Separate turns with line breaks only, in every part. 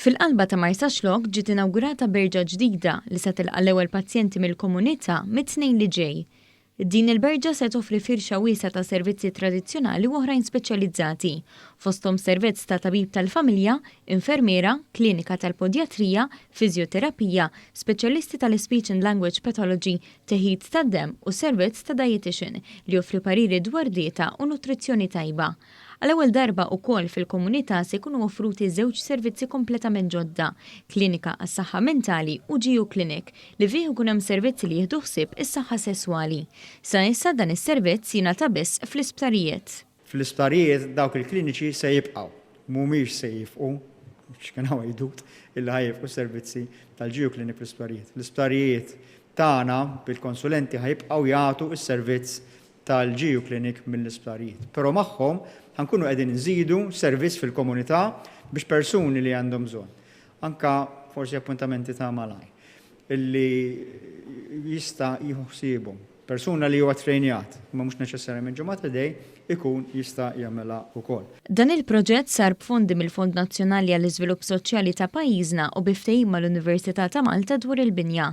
Fil-qalba ta' Marsaxlokk ġiet inawgurata Berġa Ġdida li se tilqa' l-ewwel pazjenti mill-komunità Mit-Tnejn li ġej. Din il-berġa se toffri firxa wiesa ta' servizzi tradizzjonali u oħrajn speċjalizzati, fosthom servizz ta' tabib tal-familja, infermiera, klinika tal-podjatrija, fiżjoterapija, speċjalisti tal-ispeech and language pathology, teħid tad-demm u servizz ta' dietitian li joffri pariri dwar dieta u nutrizzjoni tajba. Għal-ewwel darba wkoll fil-komunità se jkunu offruti żewġ servizzi kompletament ġodda, klinika għas-saħħa mentali u klinik li fih ikun hemm servizzi li jieħdu ħsieb is-saħħa sesswali. Sa issa dan is-servizz jingħata biss fl-isptarijiet.
Fl-isptarijiet dawk il-kliniċi se jibqgħu, mhumiex se jifqu, x'kien hawn jdut illi ħajjifqu s-servizzi tal-klinik fl-isptarijiet. L-isptarijiet tagħna bil-konsulenti ħajibqgħu jagħtu s-servizz tal-klinik mill-isptarijiet. Però magħhom ħankunu qegħdin nżidu servizz fil-komunità biex persuni li għandhom bżonn. Anka forsi appuntamenti ta' malaj illi jista' jieħu ħsiebhom. Persuna li huwa trejnjat, ma mhux neċessarjament ġimgħat dej, ikun jista' jagħmilha wkoll.
Dan il-proġett sar b'fondi mill-Fond Nazzjonali għall-Iżvilupp Soċjali ta' pajjiżna u biftehim mal-Università ta' Malta dwar il-binja.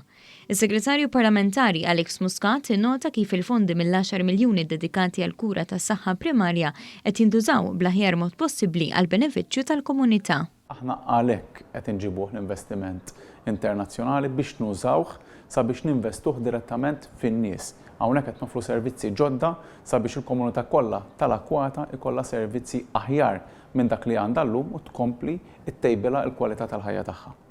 Is-Segretarju Parlamentari Alex Muscat innota kif il-fondi mill-10 miljuni dedikati għal kura tas-saħħa primarja qed jintużaw bl-aħjar mod possibbli għal benefiċċju tal-komunità.
Aħna għalhekk qed inġibuh l-investiment internazzjonali biex nużawh sabiex ninvestuh direttament fin-nies. Hawnhekk qed nofru servizzi ġodda sabiex il-komunità kollha tal-Akwata ikollha servizzi aħjar minn dak li għandha llum u tkompli ttejbilha l-kwalità tal-ħajja tagħha.